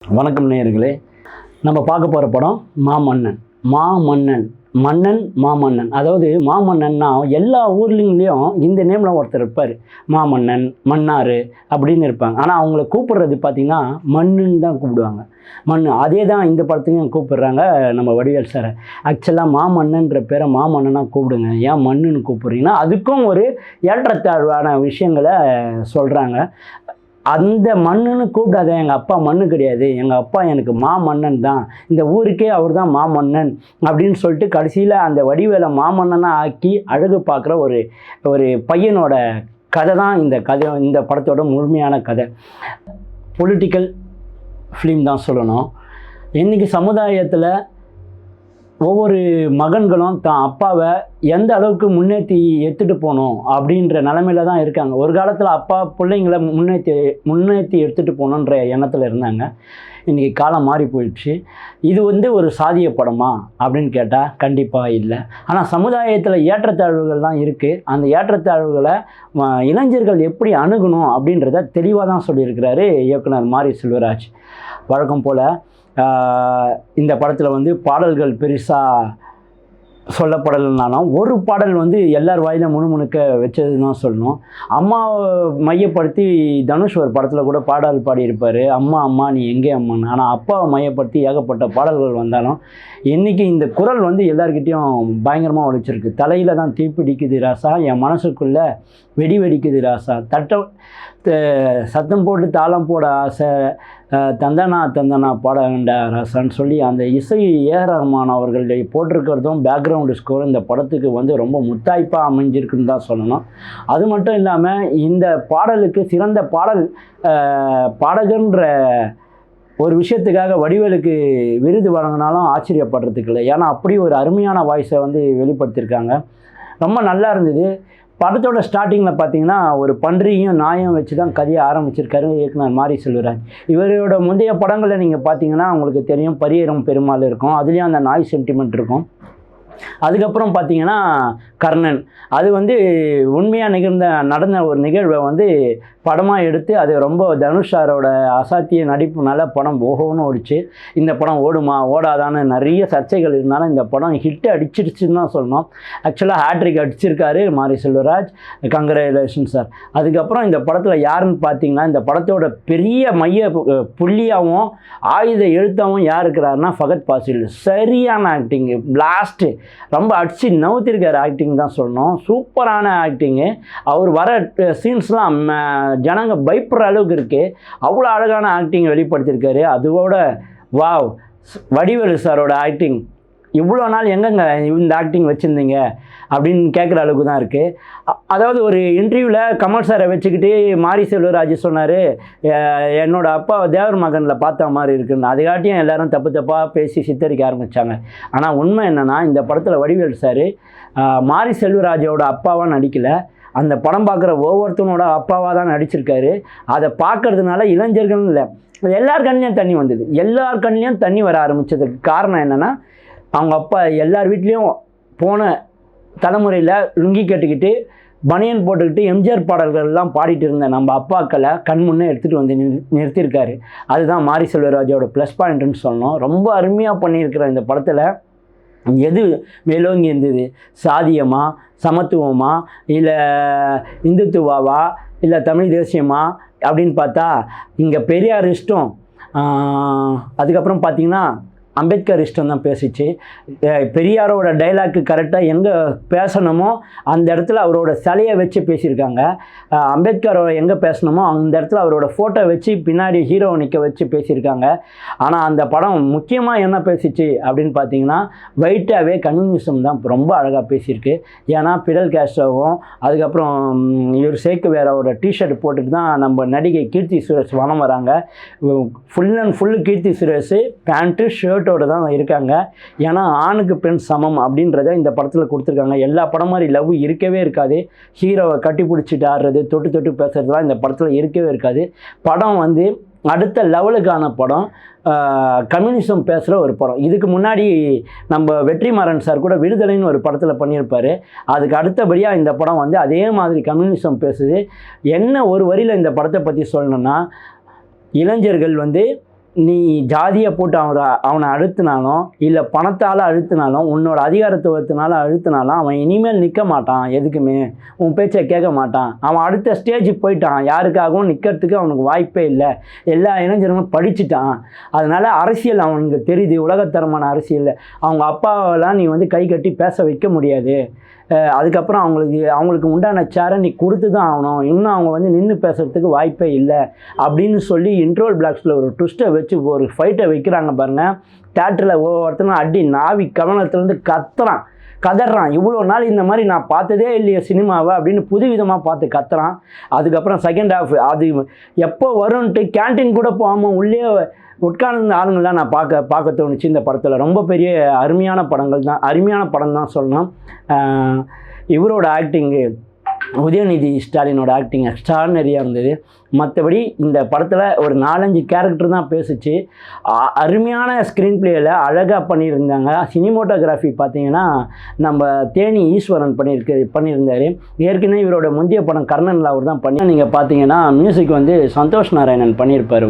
வணக்கம் நேயர்களே, நம்ம பார்க்க போகிற படம் மாமன்னன். மன்னன் மாமன்னன். அதாவது மாமன்னன்னா எல்லா ஊர்லேயும் இந்த நேமில் ஒருத்தர் இருப்பார். மாமன்னன், மன்னார் அப்படின்னு இருப்பாங்க. ஆனால் அவங்கள கூப்பிடுறது பார்த்திங்கன்னா மண்ணுன்னு தான் கூப்பிடுவாங்க. அதே தான் இந்த படத்துலையும் கூப்பிடுறாங்க நம்ம வடிவேல் சாரை. ஆக்சுவலாக மாமன்னன்ற பேரை மாமன்னனாக கூப்பிடுங்க, ஏன் மண்ணுன்னு கூப்பிட்றீங்கன்னா அதுக்கும் ஒரு ஏற்றத்தாழ்வான விஷயங்களை சொல்கிறாங்க. அந்த மண்ணுன்னு கூப்பிடாத, எங்கள் அப்பா மண்ணு கிடையாது, எங்கள் அப்பா எனக்கு மாமன்னன் தான், இந்த ஊருக்கே அவர் தான் மாமன்னன் அப்படின்னு சொல்லிட்டு கடைசியில் அந்த வடிவேலை மாமன்னனாக ஆக்கி அழகு பார்க்குற ஒரு பையனோட கதை தான் இந்த படத்தோட முழுமையான கதை. பொலிட்டிக்கல் ஃபிலிம் தான் சொல்லணும். இன்றைக்கி சமுதாயத்தில் ஒவ்வொரு மகன்களும் தான் அப்பாவை எந்த அளவுக்கு முன்னேற்றி எடுத்துகிட்டு போகணும் அப்படின்ற நிலமையில தான் இருக்காங்க. ஒரு காலத்தில் அப்பா பிள்ளைங்களை முன்னேற்றி எடுத்துகிட்டு போகணுன்ற எண்ணத்தில் இருந்தாங்க. இன்றைக்கி காலம் மாறி போயிடுச்சு. இது ஒரு சாதிய படமா அப்படின்னு கேட்டால் கண்டிப்பாக இல்லை. ஆனால் சமுதாயத்தில் ஏற்றத்தாழ்வுகள் தான் இருக்குது. அந்த ஏற்றத்தாழ்வுகளை இளைஞர்கள் எப்படி அணுகணும் அப்படின்றத தெளிவாக தான் சொல்லியிருக்கிறாரு இயக்குனர் மாரி செல்வராஜ். வழக்கம் போல் இந்த படத்தில் பாடல்கள் பெருசாக சொல்லப்படலைனாலும் ஒரு பாடல் எல்லார் வாயிலும் முணுமுணுக்க வச்சதுன்னு தான் சொல்லணும். அம்மாவை மையப்படுத்தி தனுஷ் ஒரு படத்தில் கூட பாடல் பாடியிருப்பார், அம்மா அம்மா நீ எங்கே அம்மான்னு. ஆனால் அப்பாவை மையப்படுத்தி ஏகப்பட்ட பாடல்கள் வந்தாலும் இன்றைக்கி இந்த குரல் எல்லாருக்கிட்டேயும் பயங்கரமாக ஒழிச்சிருக்கு. தலையில் தான் தீப்பிடிக்குது ராசா, என் மனசுக்குள்ளே வெடி வெடிக்குது ராசா, சத்தம் போட்டு தாளம் போட ஆசை, தந்தனா பாட வேண்ட ராசான்னு சொல்லி அந்த இசை ஏஆர் ரஹ்மான் அவர்களுடைய போட்டிருக்கிறதும் பேக்ரவுண்டு ஸ்கோர் இந்த படத்துக்கு ரொம்ப முத்தாய்ப்பாக அமைஞ்சிருக்குன்னு தான் சொல்லணும். அது மட்டும் இல்லாமல் இந்த பாடலுக்கு சிறந்த பாடகன்ற ஒரு விஷயத்துக்காக வடிவேலுக்கு விருது வழங்கினாலும் ஆச்சரியப்படுறதுக்கு இல்லை. ஏன்னா அப்படி ஒரு அருமையான வாய்ஸை வெளிப்படுத்தியிருக்காங்க. ரொம்ப நல்லா இருந்தது. படத்தோட ஸ்டார்டிங்கில் பார்த்தீங்கன்னா ஒரு பன்றியும் நாயும் வச்சு தான் கதையை ஆரம்பிச்சிருக்காரு இயக்குனர் மாரி செல்வராஜ். இவரோட முந்தைய படங்களில் நீங்கள் பார்த்தீங்கன்னா உங்களுக்கு தெரியும், பரியரும் பெருமாள் இருக்கும், அதுலேயும் அந்த நாய் சென்டிமெண்ட் இருக்கும். அதுக்கப்புறம் பார்த்தீங்கன்னா கர்ணன், அது உண்மையாக நடந்த ஒரு நிகழ்வை படமாக எடுத்து அது ரொம்ப தனுஷ் சாரோட அசாத்திய நடிப்புனால படம் ஓஹோன்னு ஓடிச்சு. இந்த படம் ஓடுமா ஓடாதான்னு நிறைய சர்ச்சைகள் இருந்தாலும் இந்த படம் ஹிட்டு அடிச்சிருச்சுன்னு தான் சொல்லணும். ஆக்சுவலாக ஹேட்ரிக் அடிச்சிருக்காரு மாரி செல்வராஜ், கங்க்ராச்சுலேஷன் சார். அதுக்கப்புறம் இந்த படத்தில் யாருன்னு பார்த்தீங்கன்னா இந்த படத்தோட பெரிய மைய புள்ளியாகவும் ஆயுத எழுத்தாகவும் யார் இருக்கிறாருன்னா ஃபகத் பாசில். சரியான ஆக்டிங்கு, பிளாஸ்ட்டு, ரொம்ப அடிச்சு நவுத்திருக்காரு ஆக்டிங் தான் சொல்லணும். சூப்பரான ஆக்டிங்கு. அவர் வர சீன்ஸ்லாம் ஜனங்க பயப்படுற அளவுக்கு இருக்குது. அவ்வளோ அழகான ஆக்டிங் வெளிப்படுத்தியிருக்காரு. அதோட வாவ், வடிவேலு சாரோட ஆக்டிங் இவ்வளோ நாள் எங்கெங்க இந்த ஆக்டிங் வச்சுருந்தீங்க அப்படின்னு கேட்குற அளவுக்கு தான் இருக்குது. அதாவது ஒரு இன்டர்வியூவில் கமல் சாரை வச்சுக்கிட்டு மாரி செல்வராஜ் சொன்னார், என்னோடய அப்பா தேவர் மகனில் பார்த்த மாதிரி இருக்குன்னு. அதுக்காட்டியும் எல்லோரும் தப்பாக பேசி சித்தரிக்க ஆரம்பித்தாங்க. ஆனால் உண்மை என்னென்னா இந்த படத்தில் வடிவேல் சார் மாரி செல்வராஜோட அப்பாவாக நடிக்கலை, அந்த படம் பார்க்குற ஒவ்வொருத்தனோட அப்பாவாக தான் நடிச்சிருக்காரு. அதை பார்க்கறதுனால இளைஞர்கள் இல்லை, எல்லார் கண்ணிலையும் தண்ணி வந்தது. எல்லார் கண்ணிலையும் தண்ணி வர ஆரம்பித்ததுக்கு காரணம் என்னென்னா அவங்க அப்பா எல்லார் வீட்லேயும் போன தலைமுறையில் லுங்கி கட்டிக்கிட்டு பனியன் போட்டுக்கிட்டு எம்ஜிஆர் பாடல்கள்லாம் பாடிட்டு இருந்த நம்ம அப்பாக்களை கண் முன்னே எடுத்துகிட்டு நிறுத்தியிருக்காரு. அதுதான் மாரி செல்வராஜோட ப்ளஸ் பாயிண்ட்டுன்னு சொல்லணும். ரொம்ப அருமையாக பண்ணியிருக்கிற இந்த படத்தில் எது மேலோங்கி இருந்தது, சாதியமா, சமத்துவமா, இல்லை இந்துத்துவாவா, இல்லை தமிழ் தேசியமா அப்படின்னு பார்த்தா இங்கே பெரியார் இஷ்டம், அதுக்கப்புறம் பார்த்திங்கன்னா அம்பேத்கர் இஷ்டம் தான் பேசிச்சு. பெரியாரோட டைலாக்கு கரெக்டாக எங்கே பேசணுமோ அந்த இடத்துல அவரோட சிலையை வச்சு பேசியிருக்காங்க. அம்பேத்கரை எங்கே பேசணுமோ அந்த இடத்துல அவரோட ஃபோட்டோ வச்சு பின்னாடி ஹீரோ நிற்க வச்சு பேசியிருக்காங்க. ஆனால் அந்த படம் முக்கியமாக என்ன பேசிச்சு அப்படின்னு பார்த்தீங்கன்னா வைட்டாகவே கம்யூனிசம் தான் ரொம்ப அழகாக பேசியிருக்கு. ஏன்னா பிடல் கேஸ்ட்ரோவும் அதுக்கப்புறம் இவர் சேக்கு வேறாவோட டிஷர்ட் போட்டுட்டு தான் நம்ம நடிகை கீர்த்தி சுரேஷ் வனம் வராங்க. Full and full Keerthy Suresh pant ஷர்ட்டோட தான் இருக்காங்க. ஏன்னா ஆணுக்கு பெண் சமம் அப்படின்றத இந்த படத்தில் கொடுத்துருக்காங்க. எல்லா படம் மாதிரி லவ் இருக்கவே இருக்காது. ஹீரோவை கட்டி பிடிச்சிட்டு ஆடுறது, தொட்டு பேசுறதுலாம் இந்த படத்தில் இருக்கவே இருக்காது. படம் அடுத்த லெவலுக்கான படம், கம்யூனிசம் பேசுகிற ஒரு படம். இதுக்கு முன்னாடி நம்ம வெற்றிமாறன் சார் கூட விடுதலைன்னு ஒரு படத்தில் பண்ணியிருப்பார். அதுக்கு அடுத்தபடியாக இந்த படம் அதே மாதிரி கம்யூனிசம் பேசுது. என்ன ஒரு வரியில் இந்த படத்தை பற்றி சொல்லணும்னா, இளைஞர்கள் நீ ஜாதியை போட்டு அவனை அழுத்தினாலும் இல்லை பணத்தால் அழுத்தினாலும் உன்னோட அதிகாரத்துவத்தினால அழுத்தினாலும் அவன் இனிமேல் நிற்க மாட்டான், எதுக்குமே உன் பேச்சை கேட்க மாட்டான். அவன் அடுத்த ஸ்டேஜுக்கு போயிட்டான், யாருக்காகவும் நிற்கிறதுக்கு அவனுக்கு வாய்ப்பே இல்லை. எல்லா இளைஞர்களும் படிச்சுட்டான். அதனால் அரசியல் அவனுக்கு தெரியுது, உலகத்தரமான அரசியல். அவங்க அப்பாவெல்லாம் நீ வந்து கை கட்டி பேச வைக்க முடியாது. அதுக்கப்புறம் அவங்களுக்கு உண்டான சேரை நீ கொடுத்து தான் ஆகணும். இன்னும் அவங்க வந்து நின்று பேசுகிறதுக்கு வாய்ப்பே இல்லை அப்படின்னு சொல்லி இன்ட்ரோல் பிளாக்ஸில் ஒரு ட்விஸ்ட்டை வச்சு ஒரு ஃபைட்டை வைக்கிறாங்க பாருங்கள். தேட்டரில் ஒவ்வொருத்தரும் அடி நாவி கவனத்துலேருந்து கதறான். இவ்வளோ நாள் இந்த மாதிரி நான் பார்த்ததே இல்லையே சினிமாவை அப்படின்னு புதுவிதமாக பார்த்து கத்துறான். அதுக்கப்புறம் செகண்ட் ஹாஃப் அது எப்போ வரும்ன்ட்டு கேன்டீன் கூட போகாமல் உள்ளே உட்கார்ந்த ஆளுங்கள்லாம் நான் பார்க்க தோணுச்சு இந்த படத்தில். ரொம்ப பெரிய அருமையான படம் தான் சொல்லணும். இவரோட ஆக்டிங்கு, உதயநிதி ஸ்டாலினோட ஆக்டிங் எக்ஸ்ட்ரானரியாக இருந்தது. மற்றபடி இந்த படத்தில் ஒரு 4-5 கேரக்டர் தான் பேசிச்சு. அருமையான ஸ்க்ரீன் பிளேயில் அழகாக பண்ணியிருந்தாங்க. சினிமோட்டோகிராஃபி பார்த்தீங்கன்னா நம்ம தேனி ஈஸ்வரன் பண்ணியிருந்தார். ஏற்கனவே இவரோட முந்தைய படம் கர்ணனில் அவர் தான் நீங்கள் பார்த்தீங்கன்னா மியூசிக் வந்து சந்தோஷ் நாராயணன் பண்ணியிருப்பார்.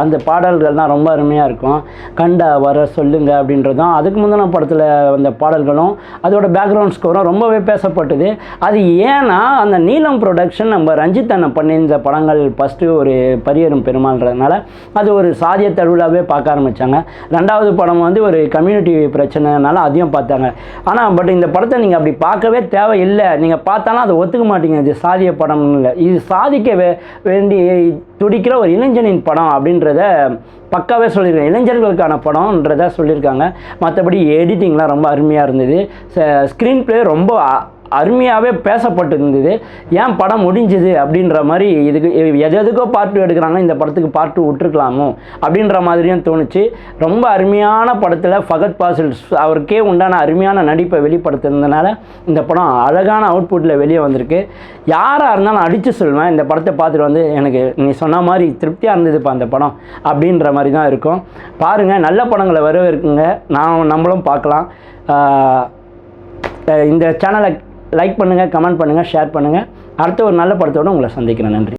அந்த பாடல்கள்லாம் ரொம்ப அருமையாக இருக்கும். கண்டா வர சொல்லுங்க அப்படின்றதும் அதுக்கு முந்தின படத்தில் வந்த பாடல்களும் அதோட பேக்ரவுண்ட் ஸ்கோரும் ரொம்பவே பேசப்பட்டது. அது ஏன்னா அந்த நீலம் ப்ரொடக்ஷன் நம்ம ரஞ்சித் அண்ணன் பண்ணியிருந்த படங்கள் ஃபஸ்ட்டு ஒரு பரியரும் பெருமாள்ன்றதுனால அது ஒரு சாதிய தழுவலாகவே பார்க்க ஆரம்பித்தாங்க. ரெண்டாவது படம் வந்து ஒரு கம்யூனிட்டி பிரச்சனைனால அதையும் பார்த்தாங்க. ஆனால் பட் இந்த படத்தை நீங்கள் அப்படி பார்க்கவே தேவையில்லை. நீங்கள் பார்த்தாலும் அதை ஒத்துக்க மாட்டீங்க, இது சாதிய படம்னு இல்லை, இது சாதிக்க வேண்டி துடிக்கிற ஒரு இளைஞனின் படம் அப்படின்றத பக்காவே சொல்லியிருக்காங்க. இளைஞர்களுக்கான படம்ன்றத சொல்லியிருக்காங்க. மற்றபடி எடிட்டிங்லாம் ரொம்ப அருமையாக இருந்தது. ஸ்க்ரீன் பிளே ரொம்ப அருமையாகவே பேசப்பட்டு இருந்தது. ஏன் படம் முடிஞ்சுது அப்படின்ற மாதிரி இதுக்கு எதுக்கோ பார்ட் 2 எடுக்கிறாங்க, இந்த படத்துக்கு பார்ட் 2 விட்டுருக்கலாமோ அப்படின்ற மாதிரியும் தோணுச்சு. ரொம்ப அருமையான படத்தில் ஃபகத் பாசில் அவருக்கே உண்டான அருமையான நடிப்பை வெளிப்படுத்துறதுனால இந்த படம் அழகான அவுட்புட்டில் வெளியே வந்திருக்கு. யாராக இருந்தாலும் அடித்து சொல்லுவேன், இந்த படத்தை பார்த்துட்டு வந்து எனக்கு நீ சொன்ன மாதிரி திருப்தியாக இருந்ததுப்பா அந்த படம் அப்படின்ற மாதிரி தான் இருக்கும். பாருங்கள், நல்ல படங்களை வரவேற்குங்க, நம்மளும் பார்க்கலாம். இந்த சேனலை லைக் பண்ணுங்கள், கமெண்ட் பண்ணுங்கள், ஷேர் பண்ணுங்கள். அடுத்த ஒரு நல்ல படத்தோடு உங்களை சந்திக்கிறேன். நன்றி.